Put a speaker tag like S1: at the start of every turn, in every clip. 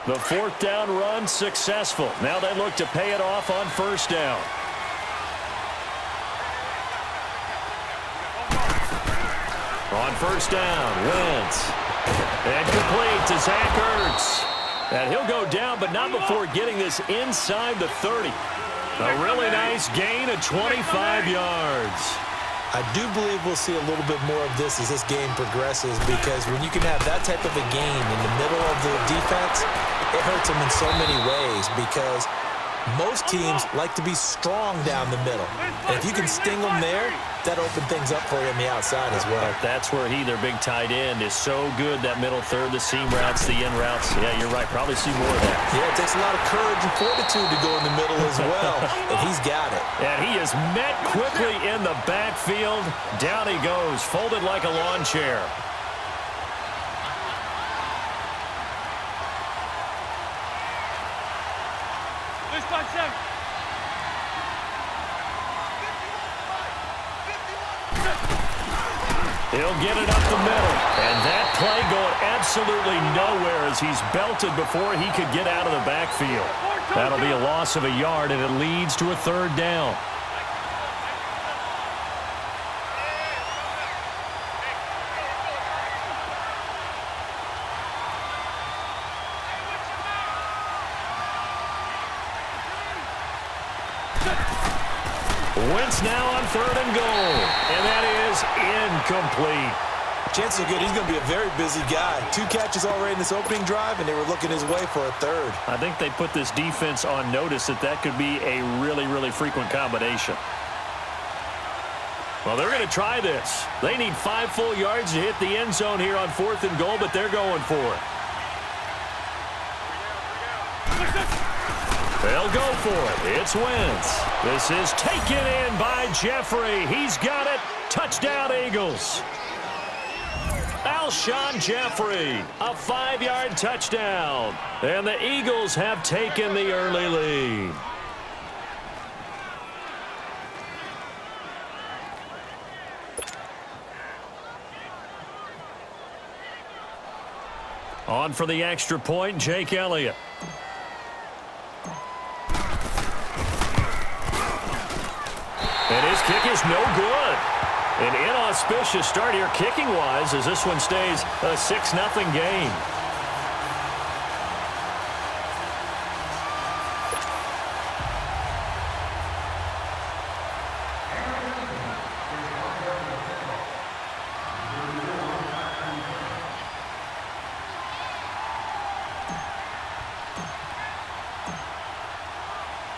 S1: The fourth down run successful. Now they look to pay it off on first down. On first down, Wentz. And complete to Zach Ertz. And he'll go down, but not before getting this inside the 30. A really nice gain of 25 yards.
S2: I do believe we'll see a little bit more of this as this game progresses, because when you can have that type of a game in the middle of the defense, it hurts them in so many ways, because most teams like to be strong down the middle. And if you can sting them there, that opens things up for you on the outside as well.
S1: That's where their big tight end, is so good, that middle third, the seam routes, the in routes. Yeah, you're right. Probably see more of that.
S2: Yeah, it takes a lot of courage and fortitude to go in the middle as well, and he's got it.
S1: And he is met quickly in the backfield. Down he goes, folded like a lawn chair. He'll get it up the middle. And that play going absolutely nowhere as he's belted before he could get out of the backfield. That'll be a loss of a yard, and it leads to a third down. Wentz now on third and goal. And that is incomplete.
S2: Chances are good he's going to be a very busy guy. 2 catches already in this opening drive, and they were looking his way for a third.
S1: I think they put this defense on notice that could be a really, really frequent combination. Well, they're going to try this. They need 5 full yards to hit the end zone here on fourth and goal, but they're going for it. They'll go for it. It's Wentz. This is taken in by Jeffrey. He's got it. Touchdown, Eagles. Alshon Jeffrey, a 5-yard touchdown. And the Eagles have taken the early lead. On for the extra point, Jake Elliott. And his kick is no good. An inauspicious start here kicking-wise as this one stays a 6-0 game.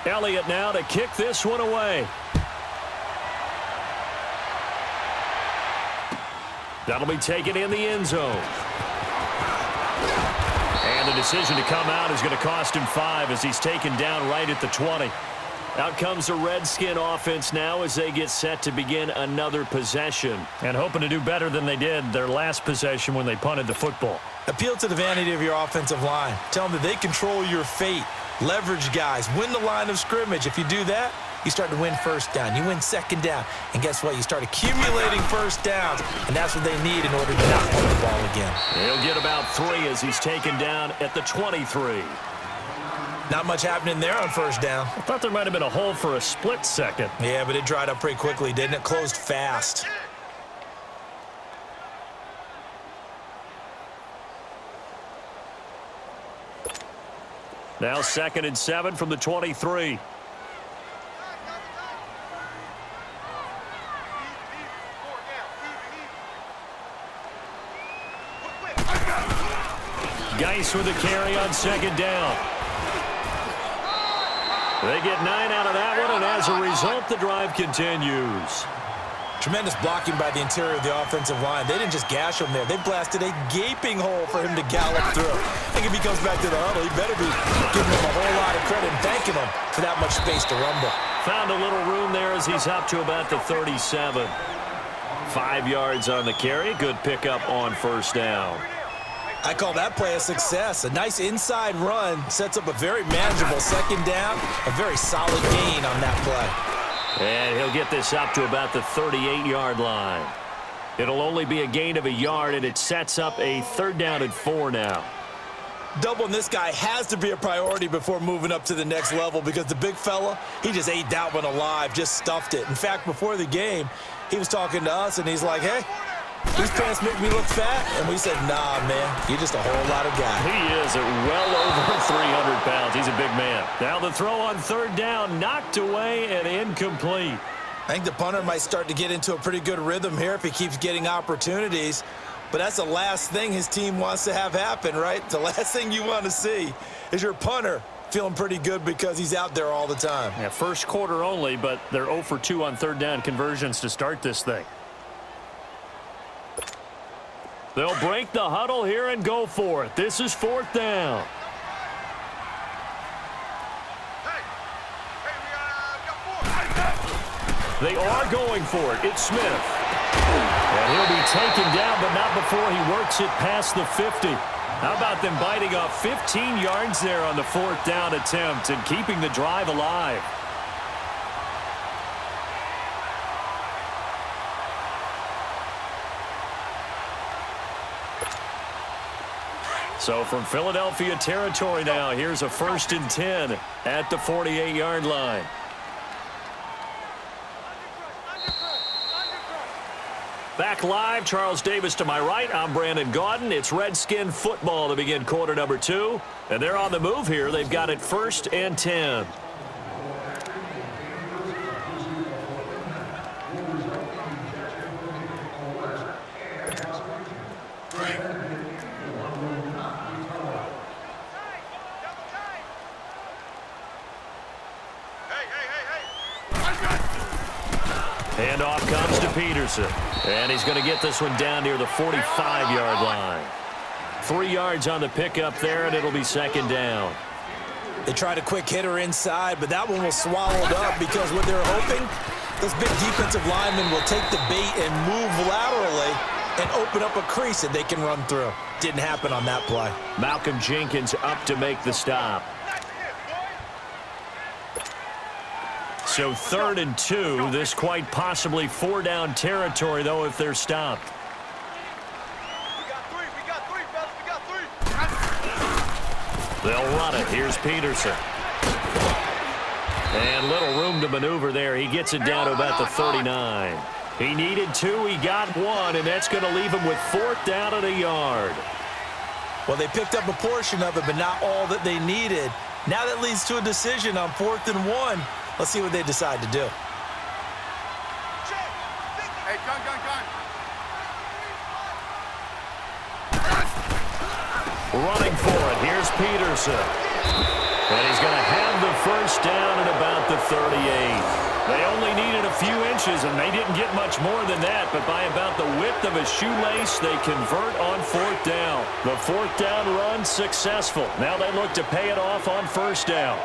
S1: Elliott now to kick this one away. That'll be taken in the end zone. And the decision to come out is going to cost him 5 as he's taken down right at the 20. Out comes the Redskin offense now as they get set to begin another possession. And hoping to do better than they did their last possession when they punted the football.
S2: Appeal to the vanity of your offensive line. Tell them that they control your fate. Leverage guys. Win the line of scrimmage. If you do that, you start to win first down. You win second down. And guess what? You start accumulating first downs. And that's what they need in order to not punt the ball again.
S1: He'll get about 3 as he's taken down at the 23.
S2: Not much happening there on first down.
S1: I thought there might have been a hole for a split second.
S2: Yeah, but it dried up pretty quickly, didn't it? Closed fast.
S1: Now 2nd and 7 from the 23. Geis with the carry on 2nd down. They get 9 out of that one, and as a result, the drive continues.
S2: Tremendous blocking by the interior of the offensive line. They didn't just gash him there. They blasted a gaping hole for him to gallop through. I think if he comes back to the huddle, he better be giving him a whole lot of credit and thanking him for that much space to rumble.
S1: Found a little room there as he's up to about the 37. 5 yards on the carry. Good pickup on first down.
S2: I call that play a success. A nice inside run sets up a very manageable second down. A very solid gain on that play.
S1: And he'll get this up to about the 38-yard line. It'll only be a gain of a yard, and it sets up a 3rd down and 4 now.
S2: Doubling this guy has to be a priority before moving up to the next level because the big fella, he just ate that one alive, just stuffed it. In fact, before the game, he was talking to us, and he's like, hey, these pants make me look fat. And we said, nah, man, you're just a whole lot of guy.
S1: He is at well over 300 pounds. He's a big man. Now the throw on third down, knocked away and incomplete.
S2: I think the punter might start to get into a pretty good rhythm here if he keeps getting opportunities. But that's the last thing his team wants to have happen, right? The last thing you want to see is your punter feeling pretty good because he's out there all the time.
S1: Yeah, first quarter only, but they're 0 for 2 on third down conversions to start this thing. They'll break the huddle here and go for it. This is fourth down. They are going for it. It's Smith. And he'll be taken down, but not before he works it past the 50. How about them biting off 15 yards there on the fourth down attempt and keeping the drive alive? So from Philadelphia territory now, here's a 1st and 10 at the 48-yard line. Back live, Charles Davis to my right. I'm Brandon Gaudin. It's Redskin football to begin quarter number 2. And they're on the move here. They've got it 1st and 10. Handoff comes to Peterson. And he's going to get this one down near the 45-yard line. 3 yards on the pickup there, and it'll be 2nd down.
S2: They tried a quick hitter inside, but that one was swallowed up because what they're hoping, those big defensive linemen will take the bait and move laterally and open up a crease that they can run through. Didn't happen on that play.
S1: Malcolm Jenkins up to make the stop. So 3rd and 2. This quite possibly 4-down territory, though, if they're stopped.
S3: We got three, fellas. We got 3.
S1: They'll run it. Here's Peterson. And little room to maneuver there. He gets it down to about the 39. He needed 2. He got 1, and that's going to leave him with 4th down and a yard.
S2: Well, they picked up a portion of it, but not all that they needed. Now that leads to a decision on 4th and 1. Let's see what they decide to do.
S3: Hey, gun.
S1: Running for it. Here's Peterson. And he's going to have the 1st down at about the 38. They only needed a few inches, and they didn't get much more than that. But by about the width of a shoelace, they convert on 4th down. The 4th down run successful. Now they look to pay it off on 1st down.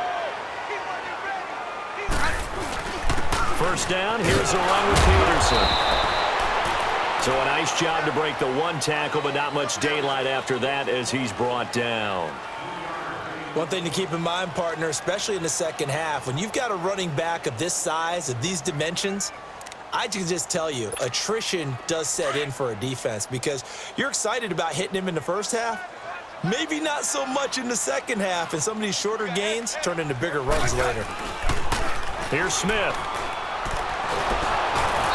S1: 1st down, here's a run with Peterson. So a nice job to break the 1 tackle, but not much daylight after that as he's brought down.
S2: One thing to keep in mind, partner, especially in the second half, when you've got a running back of this size, of these dimensions, I can just tell you, attrition does set in for a defense because you're excited about hitting him in the first half, maybe not so much in the second half, and some of these shorter gains turn into bigger runs later.
S1: Here's Smith.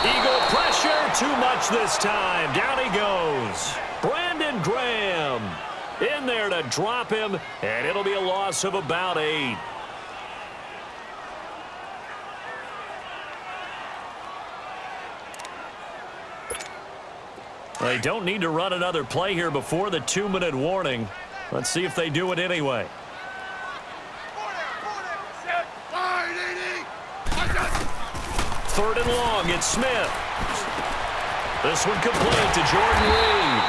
S1: Eagle pressure, too much this time. Down he goes. Brandon Graham in there to drop him, and it'll be a loss of about 8. They don't need to run another play here before the 2-minute warning. Let's see if they do it anyway. 3rd and long, it's Smith. This one complete to Jordan Reed.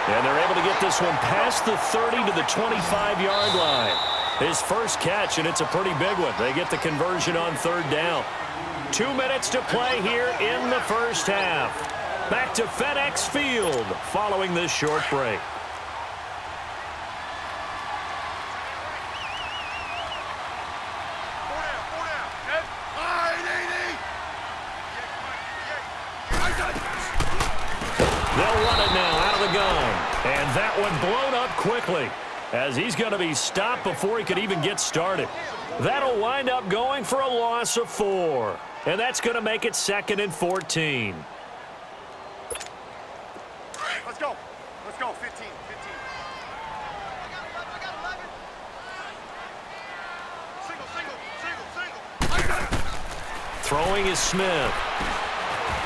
S1: And they're able to get this one past the 30 to the 25-yard line. His first catch, and it's a pretty big one. They get the conversion on 3rd down. 2 minutes to play here in the first half. Back to FedEx Field following this short break. They'll run it now out of the gun. And that one blown up quickly. as he's going to be stopped before he could even get started. That'll wind up going for a loss of 4. And that's going to make it 2nd and 14.
S3: Let's go. Let's go. 15. Single.
S1: Throwing is Smith.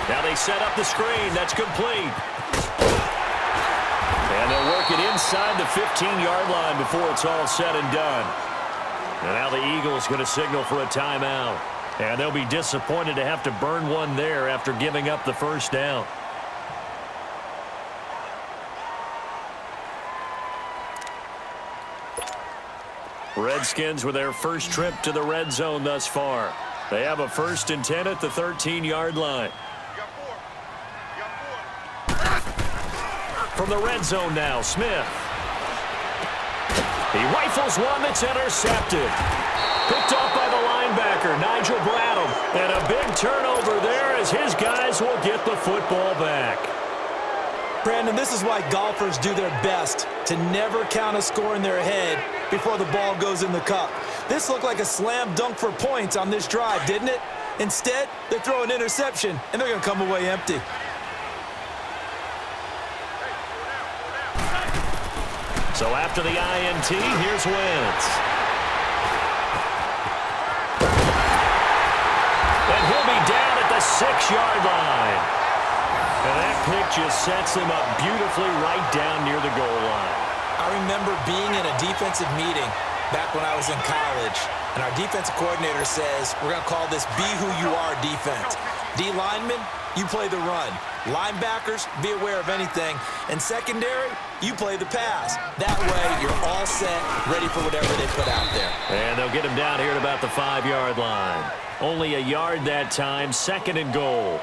S1: Now they set up the screen. That's complete. And they'll work it inside the 15-yard line before it's all said and done. And now the Eagles going to signal for a timeout. And they'll be disappointed to have to burn one there after giving up the first down. Redskins with their first trip to the red zone thus far. They have a 1st and 10 at the 13-yard line. From the red zone now, Smith. He rifles one that's intercepted. Picked off by the linebacker, Nigel Bradham. And a big turnover there as his guys will get the football back.
S2: Brandon, this is why golfers do their best to never count a score in their head before the ball goes in the cup. This looked like a slam dunk for points on this drive, didn't it? Instead, they throw an interception, and they're going to come away empty.
S1: So after the INT, here's Wentz. And he'll be down at the 6-yard line. And that pick just sets him up beautifully right down near the goal line.
S2: I remember being in a defensive meeting back when I was in college, and our defensive coordinator says, we're going to call this be who you are defense. D linemen, you play the run. Linebackers, be aware of anything. And secondary, you play the pass. That way, you're all set, ready for whatever they put out there.
S1: And they'll get him down here at about the 5-yard line. Only a yard that time, 2nd and goal.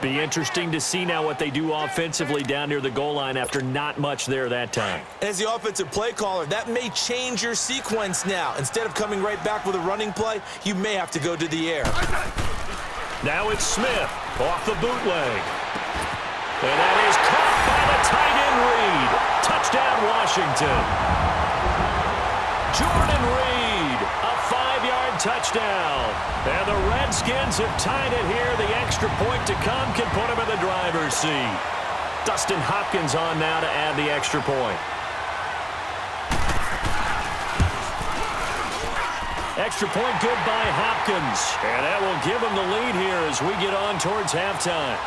S1: Be interesting to see now what they do offensively down near the goal line after not much there that time.
S2: As the offensive play caller, that may change your sequence now. Instead of coming right back with a running play, you may have to go to the air.
S1: Now it's Smith off the bootleg. And that is caught by the tight end Reed. Touchdown, Washington. Jordan Reed, a 5-yard touchdown. And the Redskins have tied it here. The extra point to come can put them in the driver's seat. Dustin Hopkins on now to add the extra point. Extra point good by Hopkins. And that will give him the lead here as we get on towards halftime.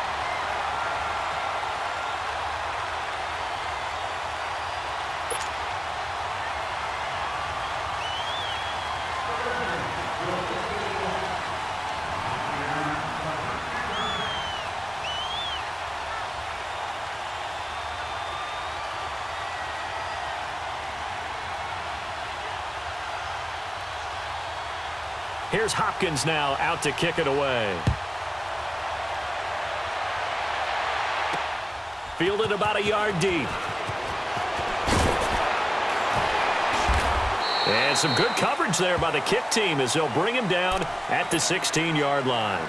S1: Here's Hopkins now out to kick it away. Fielded about a yard deep. And some good coverage there by the kick team as they'll bring him down at the 16-yard line.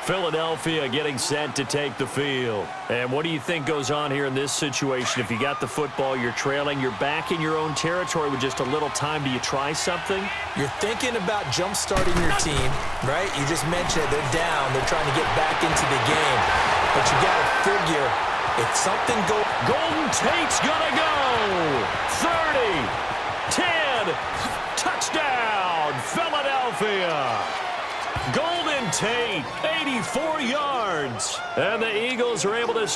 S1: Philadelphia getting set to take the field. And what do you think goes on here in this situation? If you got the football, you're trailing, you're back in your own territory with just a little time. Do you try something?
S2: You're thinking about jump-starting your team, right? You just mentioned they're down. They're trying to get back into the game. But you got to figure if something goes...
S1: Golden Tate's going to go. 30, 10, touchdown, Philadelphia. Golden Tate, 84 yards. And the Eagles are able to